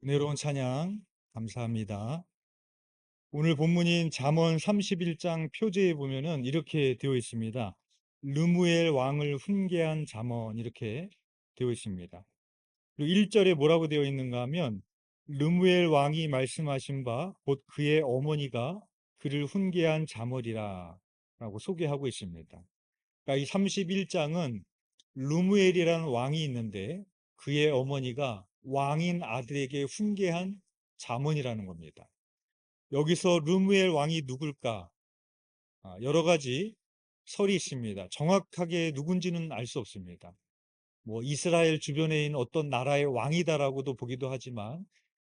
은혜로운 찬양 감사합니다. 오늘 본문인 잠언 31장 표제에 보면은 이렇게 되어 있습니다. 르무엘 왕을 훈계한 잠언 이렇게 되어 있습니다. 그리고 1절에 뭐라고 되어 있는가 하면 르무엘 왕이 말씀하신 바 곧 그의 어머니가 그를 훈계한 잠언이라 라고 소개하고 있습니다. 그러니까 이 31장은 르무엘이라는 왕이 있는데 그의 어머니가 왕인 아들에게 훈계한 잠언이라는 겁니다. 여기서 르무엘 왕이 누굴까? 여러 가지 설이 있습니다. 정확하게 누군지는 알 수 없습니다. 뭐 이스라엘 주변에 있는 어떤 나라의 왕이다라고도 보기도 하지만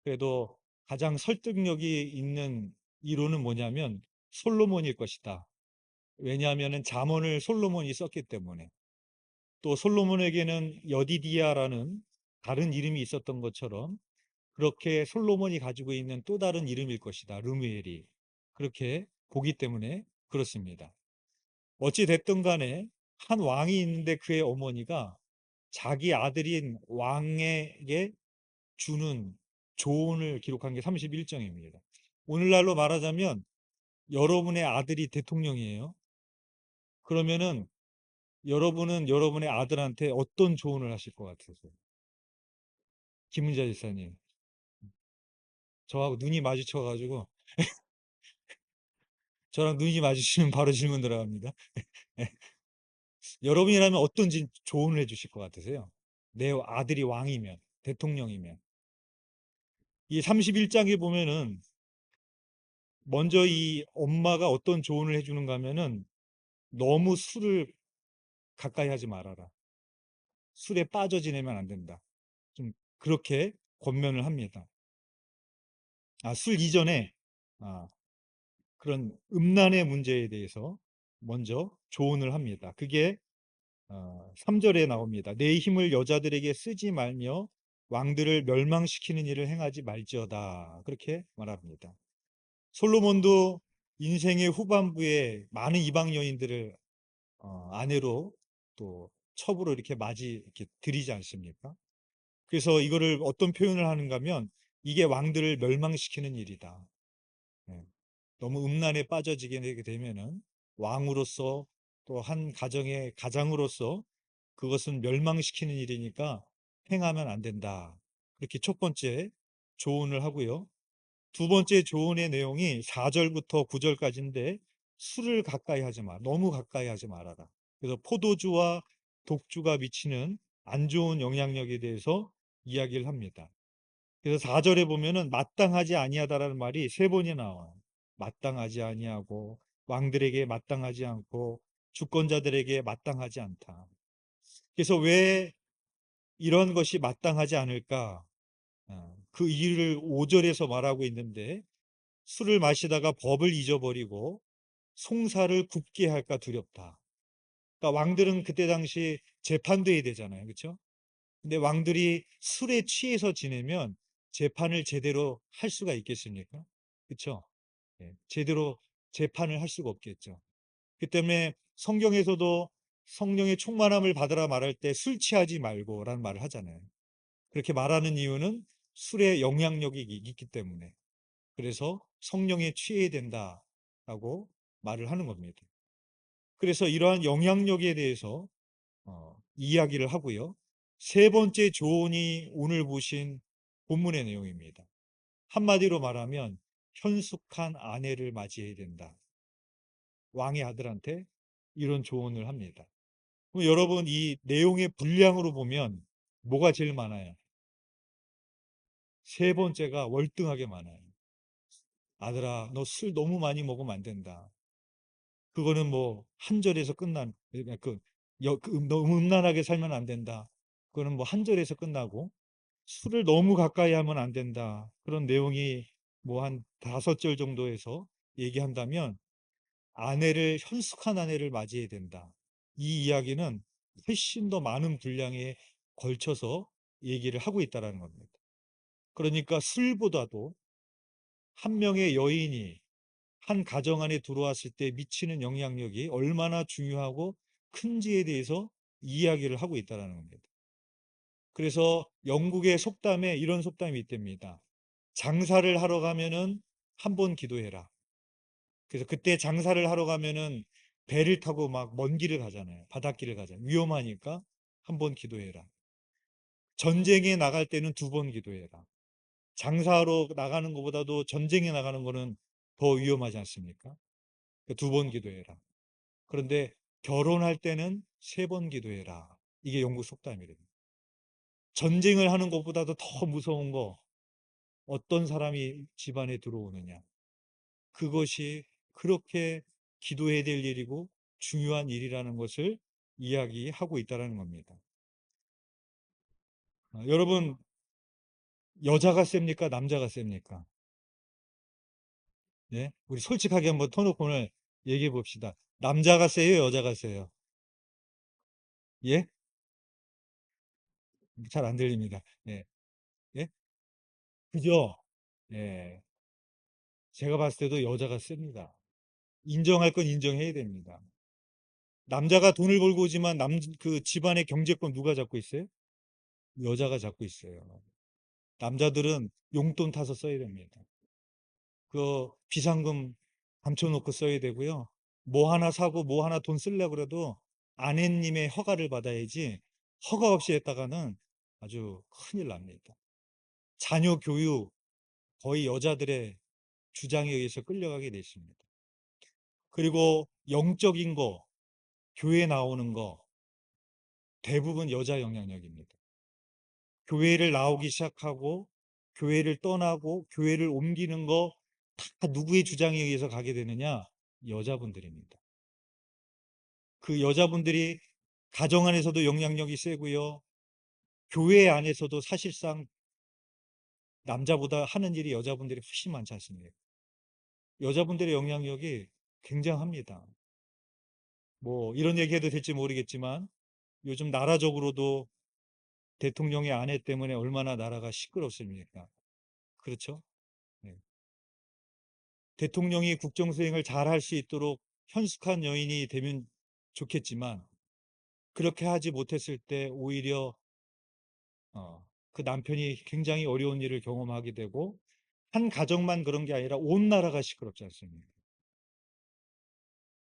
그래도 가장 설득력이 있는 이론은 뭐냐면 솔로몬일 것이다. 왜냐하면 잠언을 솔로몬이 썼기 때문에. 또 솔로몬에게는 여디디아라는 다른 이름이 있었던 것처럼 그렇게 솔로몬이 가지고 있는 또 다른 이름일 것이다. 르무엘이. 그렇게 보기 때문에 그렇습니다. 어찌 됐든 간에 한 왕이 있는데 그의 어머니가 자기 아들인 왕에게 주는 조언을 기록한 게 31장입니다. 오늘날로 말하자면 여러분의 아들이 대통령이에요. 그러면은 여러분은 여러분의 아들한테 어떤 조언을 하실 것 같으세요? 김은자 집사님. 저하고 눈이 마주쳐가지고 저랑 눈이 마주치면 바로 질문 들어갑니다. 여러분이라면 어떤 조언을 해주실 것 같으세요? 내 아들이 왕이면, 대통령이면. 이 31장에 보면은 먼저 이 엄마가 어떤 조언을 해주는가 하면은 너무 술을 가까이 하지 말아라. 술에 빠져 지내면 안 된다. 좀 그렇게 권면을 합니다. 술 이전에 아, 그런 음란의 문제에 대해서 먼저 조언을 합니다. 그게 3절에 나옵니다. 내 힘을 여자들에게 쓰지 말며 왕들을 멸망시키는 일을 행하지 말지어다. 그렇게 말합니다. 솔로몬도 인생의 후반부에 많은 이방 여인들을 아내로 또 첩으로 이렇게 이렇게 들이지 않습니까? 그래서 이거를 어떤 표현을 하는가 하면 이게 왕들을 멸망시키는 일이다. 네. 너무 음란에 빠져지게 되면은 왕으로서 또 한 가정의 가장으로서 그것은 멸망시키는 일이니까 행하면 안 된다. 그렇게 첫 번째 조언을 하고요. 두 번째 조언의 내용이 4절부터 9절까지인데 술을 가까이 하지 마. 너무 가까이 하지 말아라. 그래서 포도주와 독주가 미치는 안 좋은 영향력에 대해서 이야기를 합니다. 그래서 4절에 보면은 마땅하지 아니하다라는 말이 세 번이 나와요. 마땅하지 아니하고 왕들에게 마땅하지 않고 주권자들에게 마땅하지 않다. 그래서 왜 이런 것이 마땅하지 않을까? 그 이유를 5절에서 말하고 있는데 술을 마시다가 법을 잊어버리고 송사를 굽게 할까 두렵다. 그러니까 왕들은 그때 당시 재판돼야 되잖아요. 그렇죠? 근데 왕들이 술에 취해서 지내면 재판을 제대로 할 수가 있겠습니까? 그렇죠? 제대로 재판을 할 수가 없겠죠. 그 때문에 성경에서도 성령의 충만함을 받으라 말할 때 술 취하지 말고라는 말을 하잖아요. 그렇게 말하는 이유는 술의 영향력이 있기 때문에. 그래서 성령에 취해야 된다라고 말을 하는 겁니다. 그래서 이러한 영향력에 대해서 이야기를 하고요. 세 번째 조언이 오늘 보신 본문의 내용입니다. 한마디로 말하면 현숙한 아내를 맞이해야 된다. 왕의 아들한테 이런 조언을 합니다. 그럼 여러분 이 내용의 분량으로 보면 뭐가 제일 많아요? 세 번째가 월등하게 많아요. 아들아, 너 술 너무 많이 먹으면 안 된다. 그거는 뭐 한 절에서 끝난 너무 음란하게 살면 안 된다. 그거는 뭐 한 절에서 끝나고 술을 너무 가까이 하면 안 된다. 그런 내용이 뭐 한 5절 정도에서 얘기한다면 현숙한 아내를 맞이해야 된다. 이 이야기는 훨씬 더 많은 분량에 걸쳐서 얘기를 하고 있다는 겁니다. 그러니까 술보다도 한 명의 여인이 한 가정 안에 들어왔을 때 미치는 영향력이 얼마나 중요하고 큰지에 대해서 이야기를 하고 있다는 겁니다. 그래서 영국의 속담에 이런 속담이 있답니다. 장사를 하러 가면은 한 번 기도해라. 그래서 그때 장사를 하러 가면은 배를 타고 막 먼 길을 가잖아요. 바닷길을 가잖아요. 위험하니까 한 번 기도해라. 전쟁에 나갈 때는 두 번 기도해라. 장사하러 나가는 것보다도 전쟁에 나가는 거는 더 위험하지 않습니까? 두 번 기도해라. 그런데 결혼할 때는 세 번 기도해라. 이게 영국 속담이래요. 전쟁을 하는 것보다도 더 무서운 거 어떤 사람이 집안에 들어오느냐. 그것이 그렇게 기도해야 될 일이고 중요한 일이라는 것을 이야기하고 있다는 겁니다. 여러분, 여자가 셉니까? 남자가 셉니까? 예? 우리 솔직하게 한번 터놓고 오늘 얘기해 봅시다. 남자가 세요? 여자가 세요? 예? 잘 안 들립니다. 예. 예? 그죠? 예. 제가 봤을 때도 여자가 셉니다. 인정할 건 인정해야 됩니다. 남자가 돈을 벌고 오지만 그 집안의 경제권 누가 잡고 있어요? 여자가 잡고 있어요. 남자들은 용돈 타서 써야 됩니다. 그 비상금 감춰놓고 써야 되고요. 뭐 하나 사고 뭐 하나 돈 쓰려고 그래도 아내님의 허가를 받아야지 허가 없이 했다가는 아주 큰일 납니다. 자녀 교육 거의 여자들의 주장에 의해서 끌려가게 돼 있습니다. 그리고 영적인 거, 교회 나오는 거 대부분 여자 영향력입니다. 교회를 나오기 시작하고 교회를 떠나고 교회를 옮기는 거 다 누구의 주장에 의해서 가게 되느냐? 여자분들입니다. 그 여자분들이 가정 안에서도 영향력이 세고요. 교회 안에서도 사실상 남자보다 하는 일이 여자분들이 훨씬 많지 않습니까? 여자분들의 영향력이 굉장합니다. 뭐 이런 얘기해도 될지 모르겠지만 요즘 나라적으로도 대통령의 아내 때문에 얼마나 나라가 시끄럽습니까? 그렇죠? 네. 대통령이 국정 수행을 잘 할 수 있도록 현숙한 여인이 되면 좋겠지만 그렇게 하지 못했을 때 오히려 그 남편이 굉장히 어려운 일을 경험하게 되고 한 가정만 그런 게 아니라 온 나라가 시끄럽지 않습니까?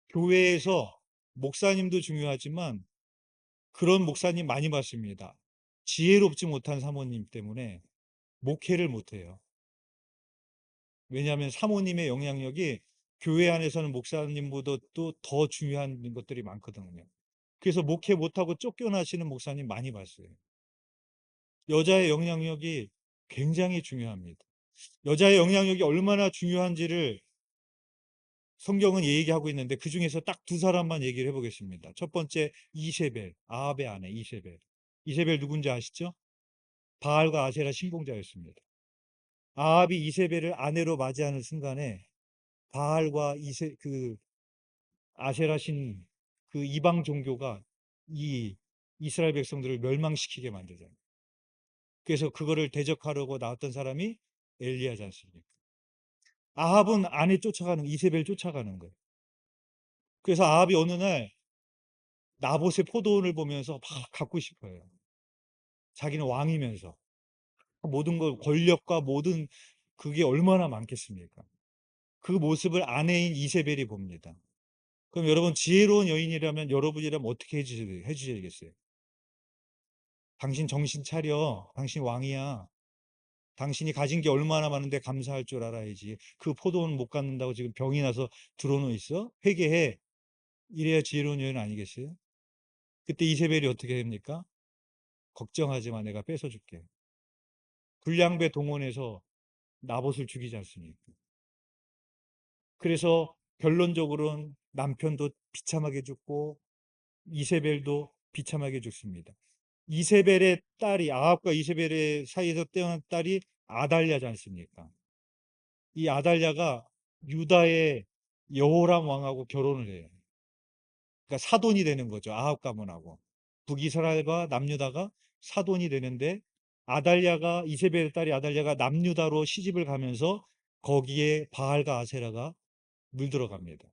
교회에서 목사님도 중요하지만 그런 목사님 많이 봤습니다. 지혜롭지 못한 사모님 때문에 목회를 못해요. 왜냐하면 사모님의 영향력이 교회 안에서는 목사님보다도 더 중요한 것들이 많거든요. 그래서 목회 못하고 쫓겨나시는 목사님 많이 봤어요. 여자의 영향력이 굉장히 중요합니다. 여자의 영향력이 얼마나 중요한지를 성경은 얘기하고 있는데 그 중에서 딱 두 사람만 얘기를 해보겠습니다. 첫 번째 이세벨, 아합의 아내 이세벨. 이세벨 누군지 아시죠? 바알과 아세라 신봉자였습니다. 아합이 이세벨을 아내로 맞이하는 순간에 바알과 아세라 신 그 이방 종교가 이 이스라엘 백성들을 멸망시키게 만들잖아요. 그래서 그거를 대적하려고 나왔던 사람이 엘리야지 않습니까? 아합은 아내 쫓아가는 이세벨 쫓아가는 거예요. 그래서 아합이 어느 날 나봇의 포도원을 보면서 막 갖고 싶어요. 자기는 왕이면서 모든 걸 권력과 모든 그게 얼마나 많겠습니까? 그 모습을 아내인 이세벨이 봅니다. 그럼 여러분 지혜로운 여인이라면 여러분이라면 어떻게 해주셔야겠어요? 당신 정신 차려. 당신 왕이야. 당신이 가진 게 얼마나 많은데 감사할 줄 알아야지. 그 포도원 못 갖는다고 지금 병이 나서 들어놓 있어? 회개해. 이래야 지혜로운 여인 아니겠어요? 그때 이세벨이 어떻게 됩니까? 걱정하지 마. 내가 뺏어줄게. 불량배 동원해서 나봇을 죽이지 않습니까? 그래서 결론적으로는 남편도 비참하게 죽고 이세벨도 비참하게 죽습니다. 이세벨의 딸이 아합과 이세벨의 사이에서 태어난 딸이 아달랴지 않습니까? 이 아달랴가 유다의 여호람 왕하고 결혼을 해요. 그러니까 사돈이 되는 거죠. 아합 가문하고. 북이스라엘과 남유다가 사돈이 되는데 아달랴가 이세벨의 딸이 아달랴가 남유다로 시집을 가면서 거기에 바알과 아세라가 물들어갑니다.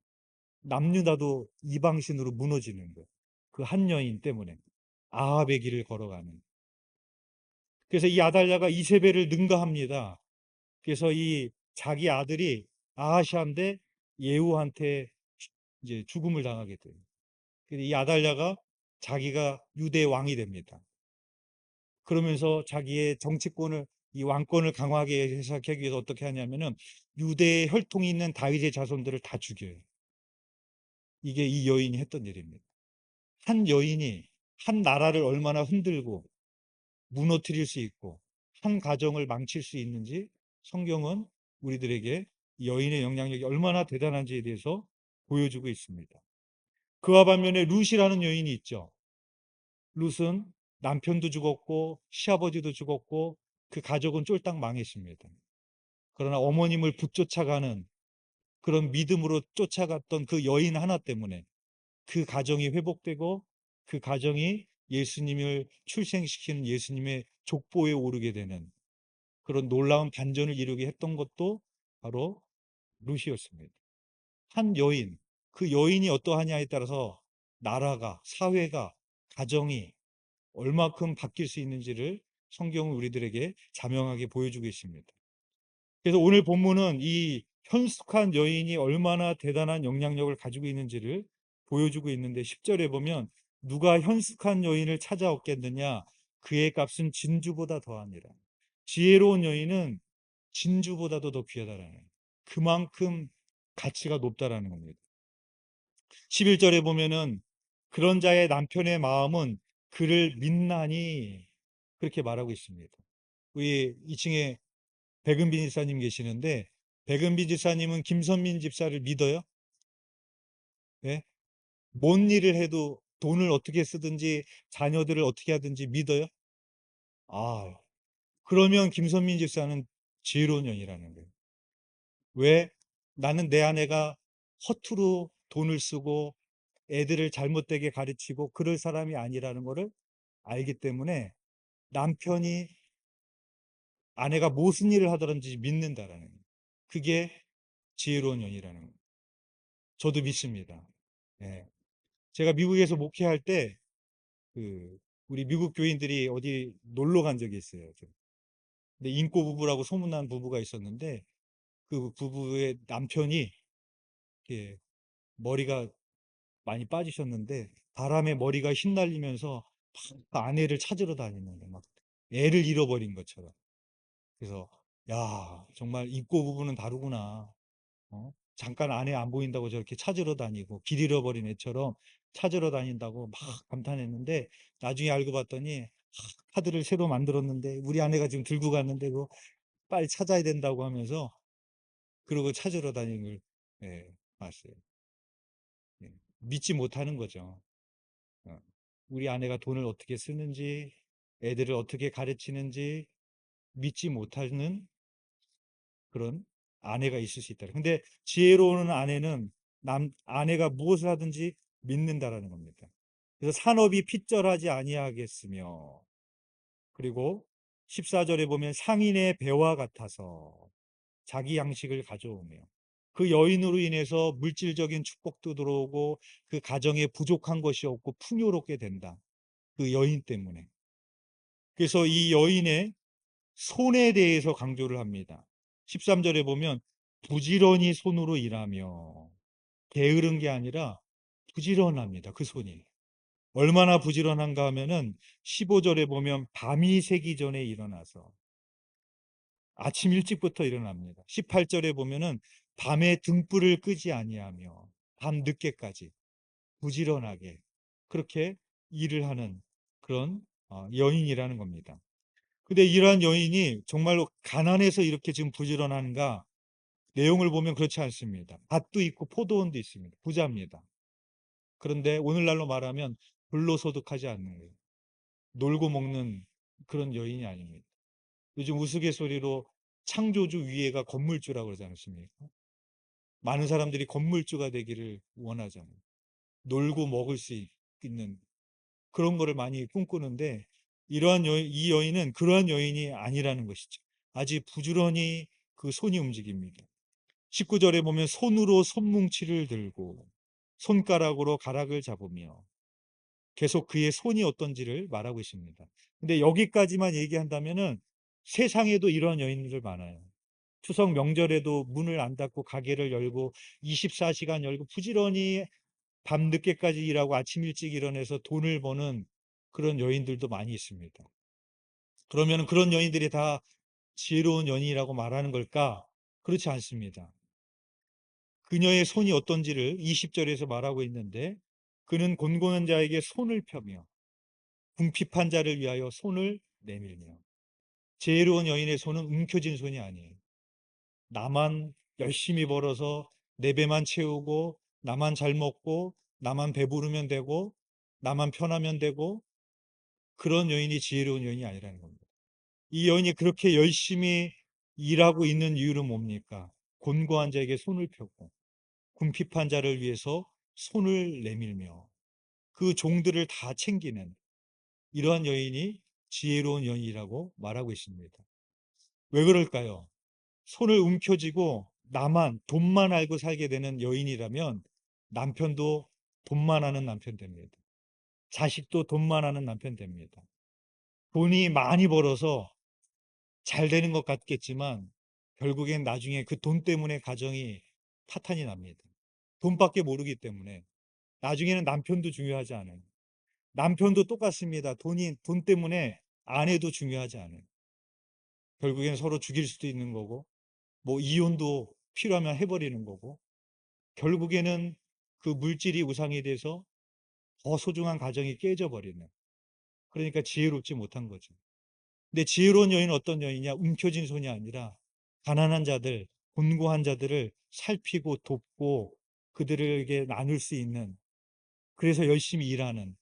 남유다도 이방신으로 무너지는 거예요. 그 한 여인 때문에 아합의 길을 걸어가는. 그래서 이 아달랴가 이세벨을 능가합니다. 그래서 이 자기 아들이 아하시아인데 예후한테 이제 죽음을 당하게 돼요. 그래서 이 아달랴가 자기가 유대 왕이 됩니다. 그러면서 자기의 정치권을 이 왕권을 강하게 해석하기 위해서 어떻게 하냐면은 유대의 혈통이 있는 다윗의 자손들을 다 죽여요. 이게 이 여인이 했던 일입니다. 한 여인이 한 나라를 얼마나 흔들고 무너뜨릴 수 있고 한 가정을 망칠 수 있는지 성경은 우리들에게 여인의 영향력이 얼마나 대단한지에 대해서 보여주고 있습니다. 그와 반면에 룻이라는 여인이 있죠. 룻은 남편도 죽었고 시아버지도 죽었고 그 가족은 쫄딱 망했습니다. 그러나 어머님을 붙쫓아가는 그런 믿음으로 쫓아갔던 그 여인 하나 때문에 그 가정이 회복되고 그 가정이 예수님을 출생시키는 예수님의 족보에 오르게 되는 그런 놀라운 반전을 이루게 했던 것도 바로 룻이었습니다. 한 여인, 그 여인이 어떠하냐에 따라서 나라가, 사회가, 가정이 얼마큼 바뀔 수 있는지를 성경은 우리들에게 자명하게 보여주고 있습니다. 그래서 오늘 본문은 이 현숙한 여인이 얼마나 대단한 영향력을 가지고 있는지를 보여주고 있는데 10절에 보면 누가 현숙한 여인을 찾아왔겠느냐 그의 값은 진주보다 더하니라. 지혜로운 여인은 진주보다도 더 귀하다라는 거예요. 그만큼 가치가 높다라는 겁니다. 11절에 보면은 그런 자의 남편의 마음은 그를 믿나니 그렇게 말하고 있습니다. 우리 2층에 백은빈 집사님 계시는데 백은빈 집사님은 김선민 집사를 믿어요? 예? 뭔 일을 해도 돈을 어떻게 쓰든지 자녀들을 어떻게 하든지 믿어요? 아, 그러면 김선민 집사는 지혜로운 년이라는 거예요. 왜? 나는 내 아내가 허투루 돈을 쓰고 애들을 잘못되게 가르치고 그럴 사람이 아니라는 것을 알기 때문에 남편이 아내가 무슨 일을 하든지 믿는다라는 거예요. 그게 지혜로운 년이라는 거예요. 저도 믿습니다. 예. 제가 미국에서 목회할 때, 그, 우리 미국 교인들이 어디 놀러 간 적이 있어요. 근데 인꼬 부부라고 소문난 부부가 있었는데, 그 부부의 남편이, 이렇게 머리가 많이 빠지셨는데, 바람에 머리가 휘날리면서 막 아내를 찾으러 다니는 거예요. 막 애를 잃어버린 것처럼. 그래서, 야, 정말 인꼬 부부는 다르구나. 잠깐 아내 안 보인다고 저렇게 찾으러 다니고 길 잃어버린 애처럼 찾으러 다닌다고 막 감탄했는데 나중에 알고 봤더니 카드를 새로 만들었는데 우리 아내가 지금 들고 갔는데 그거 빨리 찾아야 된다고 하면서 그러고 찾으러 다니는 걸 예, 봤어요. 예, 믿지 못하는 거죠. 어, 우리 아내가 돈을 어떻게 쓰는지 애들을 어떻게 가르치는지 믿지 못하는 그런 아내가 있을 수 있다. 근데 지혜로운 아내는 아내가 무엇을 하든지 믿는다라는 겁니다. 그래서 산업이 핏절하지 아니하겠으며 그리고 14절에 보면 상인의 배와 같아서 자기 양식을 가져오며 그 여인으로 인해서 물질적인 축복도 들어오고 그 가정에 부족한 것이 없고 풍요롭게 된다. 그 여인 때문에. 그래서 이 여인의 손에 대해서 강조를 합니다. 13절에 보면 부지런히 손으로 일하며 게으른 게 아니라 부지런합니다. 그 손이. 얼마나 부지런한가 하면은 15절에 보면 밤이 새기 전에 일어나서 아침 일찍부터 일어납니다. 18절에 보면은 밤에 등불을 끄지 아니하며 밤 늦게까지 부지런하게 그렇게 일을 하는 그런 여인이라는 겁니다. 근데 이러한 여인이 정말로 가난해서 이렇게 지금 부지런한가? 내용을 보면 그렇지 않습니다. 밭도 있고 포도원도 있습니다. 부자입니다. 그런데 오늘날로 말하면 불로소득하지 않는 거예요. 놀고 먹는 그런 여인이 아닙니다. 요즘 우스갯소리로 창조주 위에가 건물주라고 그러지 않습니까? 많은 사람들이 건물주가 되기를 원하잖아요. 놀고 먹을 수 있는 그런 거를 많이 꿈꾸는데 이러한 이 여인은 그러한 여인이 아니라는 것이죠. 아직 부지런히 그 손이 움직입니다. 19절에 보면 손으로 손뭉치를 들고 손가락으로 가락을 잡으며 계속 그의 손이 어떤지를 말하고 있습니다. 근데 여기까지만 얘기한다면은 세상에도 이런 여인들 많아요. 추석 명절에도 문을 안 닫고 가게를 열고 24시간 열고 부지런히 밤늦게까지 일하고 아침 일찍 일어나서 돈을 버는 그런 여인들도 많이 있습니다. 그러면 그런 여인들이 다 지혜로운 여인이라고 말하는 걸까? 그렇지 않습니다. 그녀의 손이 어떤지를 20절에서 말하고 있는데, 그는 곤고한 자에게 손을 펴며 궁핍한 자를 위하여 손을 내밀며. 지혜로운 여인의 손은 움켜진 손이 아니에요. 나만 열심히 벌어서 내 배만 채우고 나만 잘 먹고 나만 배부르면 되고 나만 편하면 되고, 그런 여인이 지혜로운 여인이 아니라는 겁니다. 이 여인이 그렇게 열심히 일하고 있는 이유는 뭡니까? 곤고한 자에게 손을 펴고 궁핍한 자를 위해서 손을 내밀며 그 종들을 다 챙기는 이러한 여인이 지혜로운 여인이라고 말하고 있습니다. 왜 그럴까요? 손을 움켜쥐고 나만 돈만 알고 살게 되는 여인이라면 남편도 돈만 아는 남편 됩니다. 자식도 돈만 아는 남편 됩니다. 돈이 많이 벌어서 잘 되는 것 같겠지만 결국엔 나중에 그 돈 때문에 가정이 파탄이 납니다. 돈밖에 모르기 때문에 나중에는 남편도 중요하지 않아요. 남편도 똑같습니다. 돈 때문에 아내도 중요하지 않아요. 결국엔 서로 죽일 수도 있는 거고, 뭐 이혼도 필요하면 해버리는 거고, 결국에는 그 물질이 우상이 돼서 더 소중한 가정이 깨져버리는. 그러니까 지혜롭지 못한 거죠. 근데 지혜로운 여인은 어떤 여인이냐? 움켜진 손이 아니라 가난한 자들, 곤고한 자들을 살피고 돕고 그들에게 나눌 수 있는, 그래서 열심히 일하는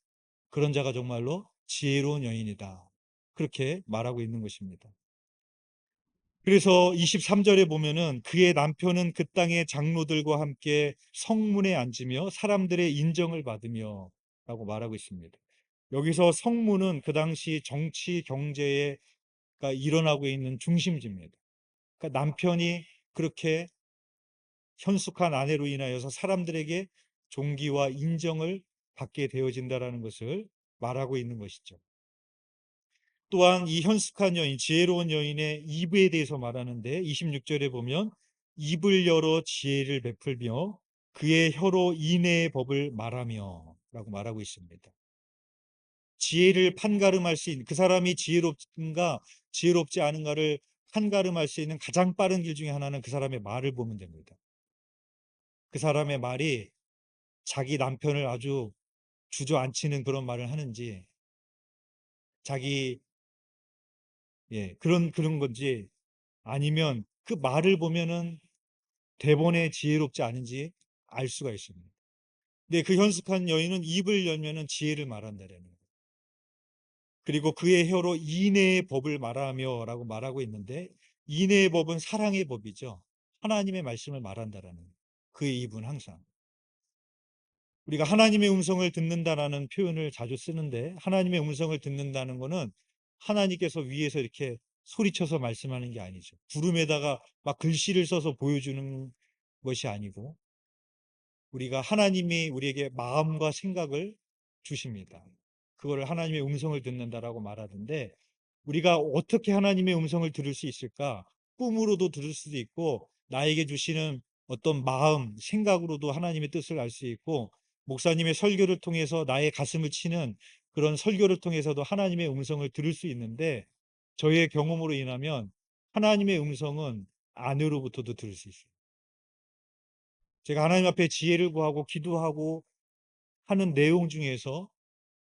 그런 자가 정말로 지혜로운 여인이다. 그렇게 말하고 있는 것입니다. 그래서 23절에 보면은 그의 남편은 그 땅의 장로들과 함께 성문에 앉으며 사람들의 인정을 받으며 라고 말하고 있습니다. 여기서 성문은 그 당시 정치 경제가 일어나고 있는 중심지입니다. 그러니까 남편이 그렇게 현숙한 아내로 인하여서 사람들에게 존귀와 인정을 받게 되어진다라는 것을 말하고 있는 것이죠. 또한 이 현숙한 여인, 지혜로운 여인의 입에 대해서 말하는데 26절에 보면 입을 열어 지혜를 베풀며 그의 혀로 인애의 법을 말하며 라고 말하고 있습니다. 지혜를 판가름할 수 있는, 그 사람이 지혜롭은가 지혜롭지 않은가를 판가름할 수 있는 가장 빠른 길 중에 하나는 그 사람의 말을 보면 됩니다. 그 사람의 말이 자기 남편을 아주 주저앉히는 그런 말을 하는지, 자기, 그런 건지, 아니면 그 말을 보면은 대본에 지혜롭지 않은지 알 수가 있습니다. 근데 그 현숙한 여인은 입을 열면은 지혜를 말한다라는 거예요. 그리고 그의 혀로 인애의 법을 말하며라고 말하고 있는데, 인애의 법은 사랑의 법이죠. 하나님의 말씀을 말한다라는 거예요. 그의 입은 항상. 우리가 하나님의 음성을 듣는다라는 표현을 자주 쓰는데, 하나님의 음성을 듣는다는 것은 하나님께서 위에서 이렇게 소리쳐서 말씀하는 게 아니죠. 구름에다가 막 글씨를 써서 보여주는 것이 아니고, 우리가 하나님이 우리에게 마음과 생각을 주십니다. 그거를 하나님의 음성을 듣는다라고 말하던데, 우리가 어떻게 하나님의 음성을 들을 수 있을까? 꿈으로도 들을 수도 있고, 나에게 주시는 어떤 마음, 생각으로도 하나님의 뜻을 알 수 있고, 목사님의 설교를 통해서 나의 가슴을 치는 그런 설교를 통해서도 하나님의 음성을 들을 수 있는데, 저의 경험으로 인하면 하나님의 음성은 안으로부터도 들을 수 있어요. 제가 하나님 앞에 지혜를 구하고 기도하고 하는 내용 중에서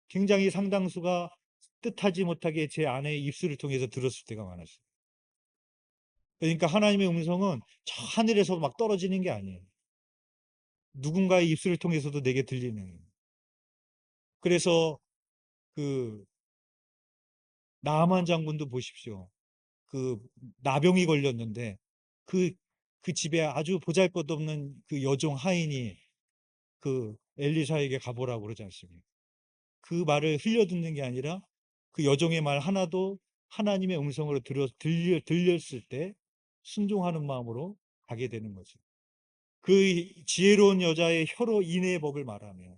굉장히 상당수가 뜻하지 못하게 제 아내의 입술을 통해서 들었을 때가 많았어요. 그러니까 하나님의 음성은 저 하늘에서 막 떨어지는 게 아니에요. 누군가의 입술을 통해서도 내게 들리는 거예요. 그래서 그 나아만 장군도 보십시오. 그 나병이 걸렸는데 그, 그 집에 아주 보잘것없는 그 여종 하인이 그 엘리사에게 가보라고 그러지 않습니까? 그 말을 흘려듣는 게 아니라 그 여종의 말 하나도 하나님의 음성으로 들렸을 때 순종하는 마음으로 가게 되는 거죠. 그 지혜로운 여자의 혀로 인애의 법을 말하며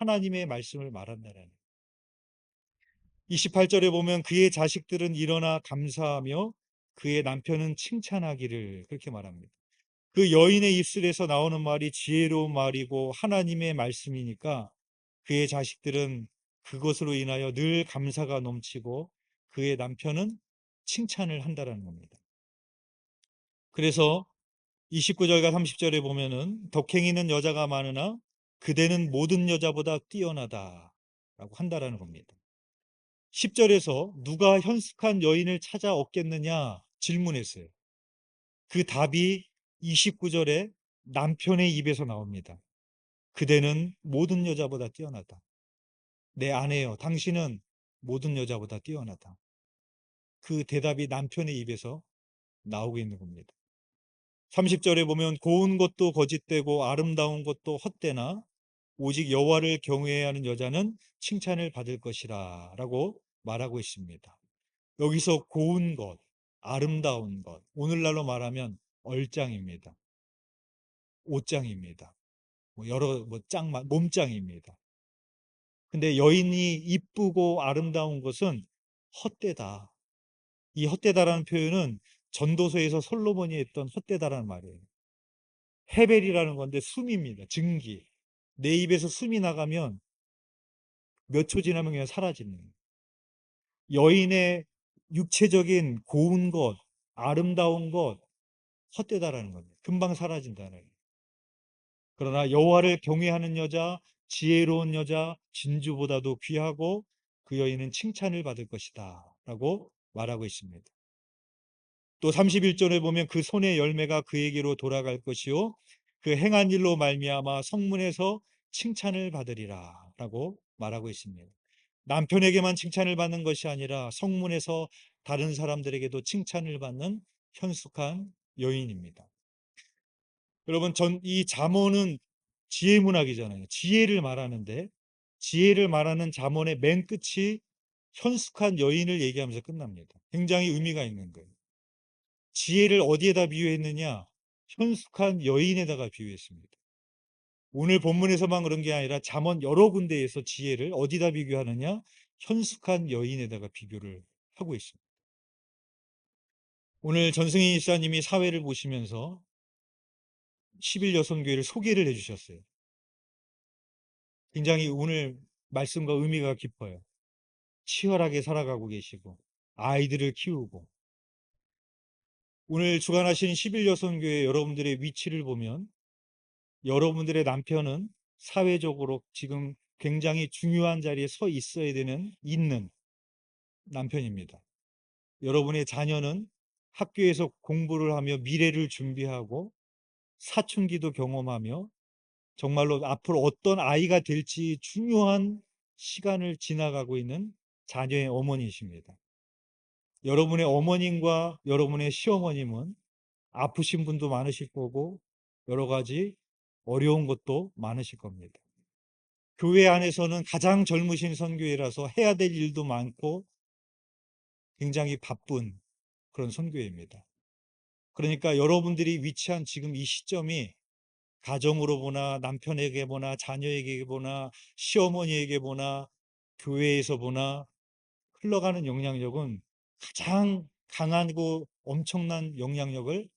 하나님의 말씀을 말한다는 거예요. 28절에 보면 그의 자식들은 일어나 감사하며 그의 남편은 칭찬하기를, 그렇게 말합니다. 그 여인의 입술에서 나오는 말이 지혜로운 말이고 하나님의 말씀이니까 그의 자식들은 그것으로 인하여 늘 감사가 넘치고 그의 남편은 칭찬을 한다라는 겁니다. 그래서 29절과 30절에 보면은 덕행이는 여자가 많으나 그대는 모든 여자보다 뛰어나다라고 한다라는 겁니다. 10절에서 누가 현숙한 여인을 찾아 얻겠느냐 질문했어요. 그 답이 29절에 남편의 입에서 나옵니다. 그대는 모든 여자보다 뛰어나다. 내 아내여, 당신은 모든 여자보다 뛰어나다. 그 대답이 남편의 입에서 나오고 있는 겁니다. 30절에 보면 고운 것도 거짓되고 아름다운 것도 헛되나 오직 여호와를 경외해야 하는 여자는 칭찬을 받을 것이라 라고 말하고 있습니다. 여기서 고운 것, 아름다운 것, 오늘날로 말하면 얼짱입니다. 옷장입니다. 여러 몸짱입니다. 근데 여인이 이쁘고 아름다운 것은 헛되다. 이 헛되다라는 표현은 전도서에서 솔로몬이 했던 헛되다라는 말이에요. 헤벨이라는 건데 숨입니다. 증기. 내 입에서 숨이 나가면 몇 초 지나면 그냥 사라지는 거예요. 여인의 육체적인 고운 것, 아름다운 것, 헛되다라는 겁니다. 금방 사라진다는 거예요. 그러나 여호와를 경외하는 여자, 지혜로운 여자, 진주보다도 귀하고 그 여인은 칭찬을 받을 것이다 라고 말하고 있습니다. 또 31절에 보면 그 손의 열매가 그에게로 돌아갈 것이요 그 행한 일로 말미암아 성문에서 칭찬을 받으리라 라고 말하고 있습니다. 남편에게만 칭찬을 받는 것이 아니라 성문에서 다른 사람들에게도 칭찬을 받는 현숙한 여인입니다. 여러분, 이 잠언은 지혜 문학이잖아요. 지혜를 말하는데 지혜를 말하는 잠언의 맨 끝이 현숙한 여인을 얘기하면서 끝납니다. 굉장히 의미가 있는 거예요. 지혜를 어디에다 비유했느냐? 현숙한 여인에다가 비유했습니다. 오늘 본문에서만 그런 게 아니라 잠언 여러 군데에서 지혜를 어디다 비교하느냐? 현숙한 여인에다가 비교를 하고 있습니다. 오늘 전승희 이사님이 사회를 보시면서 11여성교회를 소개를 해주셨어요. 굉장히 오늘 말씀과 의미가 깊어요. 치열하게 살아가고 계시고 아이들을 키우고 오늘 주관하신 11여성교회 여러분들의 위치를 보면 여러분들의 남편은 사회적으로 지금 굉장히 중요한 자리에 서 있어야 있는 남편입니다. 여러분의 자녀는 학교에서 공부를 하며 미래를 준비하고 사춘기도 경험하며 정말로 앞으로 어떤 아이가 될지 중요한 시간을 지나가고 있는 자녀의 어머니이십니다. 여러분의 어머님과 여러분의 시어머님은 아프신 분도 많으실 거고 여러 가지 어려운 것도 많으실 겁니다. 교회 안에서는 가장 젊으신 선교회라서 해야 될 일도 많고 굉장히 바쁜 그런 선교회입니다. 그러니까 여러분들이 위치한 지금 이 시점이 가정으로 보나 남편에게 보나 자녀에게 보나 시어머니에게 보나 교회에서 보나 흘러가는 영향력은 가장 강하고 엄청난 영향력을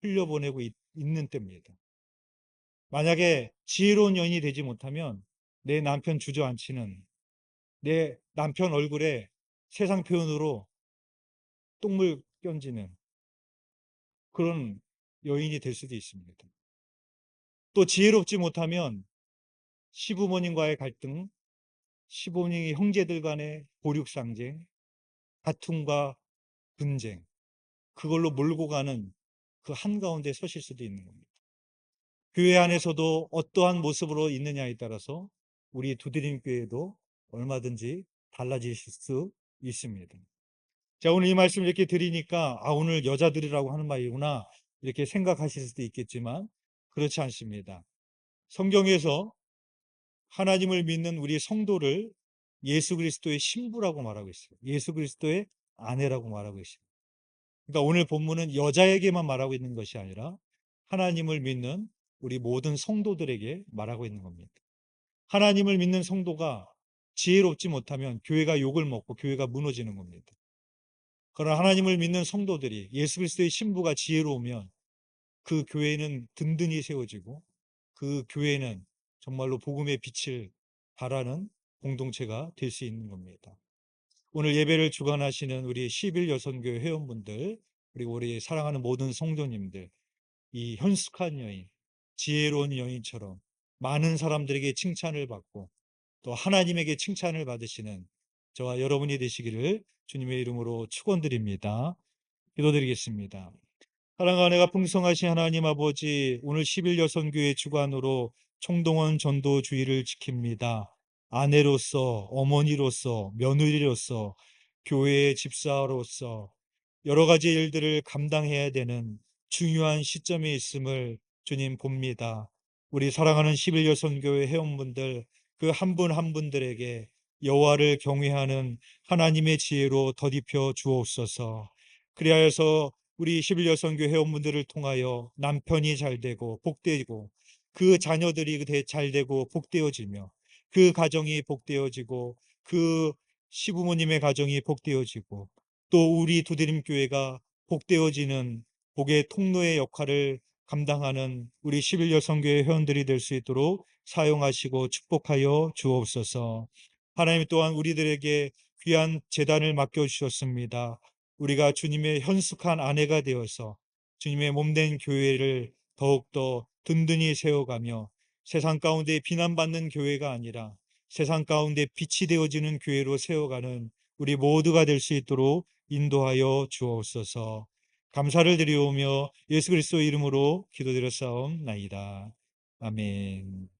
흘려보내고 있는 때입니다. 만약에 지혜로운 여인이 되지 못하면 내 남편 주저앉히는 내 남편 얼굴에 세상 표현으로 똥물 껴지는 그런 여인이 될 수도 있습니다. 또 지혜롭지 못하면 시부모님과의 갈등, 시부모님의 형제들 간의 보륙상쟁, 다툼과 분쟁, 그걸로 몰고 가는 그 한가운데 서실 수도 있는 겁니다. 교회 안에서도 어떠한 모습으로 있느냐에 따라서 우리 두드림교회도 얼마든지 달라지실 수 있습니다. 자, 오늘 이 말씀을 이렇게 드리니까 오늘 여자들이라고 하는 말이구나 이렇게 생각하실 수도 있겠지만 그렇지 않습니다. 성경에서 하나님을 믿는 우리 성도를 예수 그리스도의 신부라고 말하고 있어요. 예수 그리스도의 아내라고 말하고 있습니다. 그러니까 오늘 본문은 여자에게만 말하고 있는 것이 아니라 하나님을 믿는 우리 모든 성도들에게 말하고 있는 겁니다. 하나님을 믿는 성도가 지혜롭지 못하면 교회가 욕을 먹고 교회가 무너지는 겁니다. 그러나 하나님을 믿는 성도들이 예수 그리스도의 신부가 지혜로우면 그 교회는 든든히 세워지고 그 교회는 정말로 복음의 빛을 발하는 공동체가 될 수 있는 겁니다. 오늘 예배를 주관하시는 우리 11 여선교회 회원분들, 그리고 우리 사랑하는 모든 성도님들, 이 현숙한 여인, 지혜로운 여인처럼 많은 사람들에게 칭찬을 받고 또 하나님에게 칭찬을 받으시는 저와 여러분이 되시기를 주님의 이름으로 축원드립니다. 기도드리겠습니다. 사랑과 은혜가 풍성하신 하나님 아버지, 오늘 11 여선교회 주관으로 총동원 전도주의를 지킵니다. 아내로서, 어머니로서, 며느리로서, 교회의 집사로서 여러 가지 일들을 감당해야 되는 중요한 시점에 있음을 주님 봅니다. 우리 사랑하는 11 여선교회 회원분들, 그 한 분 한 분들에게 여호와를 경외하는 하나님의 지혜로 덧입혀 주옵소서. 그리하여서 우리 11 여선교 회원분들을 통하여 남편이 잘되고 복되고 그 자녀들이 잘되고 복되어지며 그 가정이 복되어지고 그 시부모님의 가정이 복되어지고 또 우리 두드림교회가 복되어지는 복의 통로의 역할을 감당하는 우리 11 여선교회 회원들이 될 수 있도록 사용하시고 축복하여 주옵소서. 하나님 또한 우리들에게 귀한 재단을 맡겨주셨습니다. 우리가 주님의 현숙한 아내가 되어서 주님의 몸된 교회를 더욱더 든든히 세워가며 세상 가운데 비난받는 교회가 아니라 세상 가운데 빛이 되어지는 교회로 세워가는 우리 모두가 될 수 있도록 인도하여 주옵소서. 감사를 드리오며 예수 그리스도 이름으로 기도드렸사옵나이다. 아멘.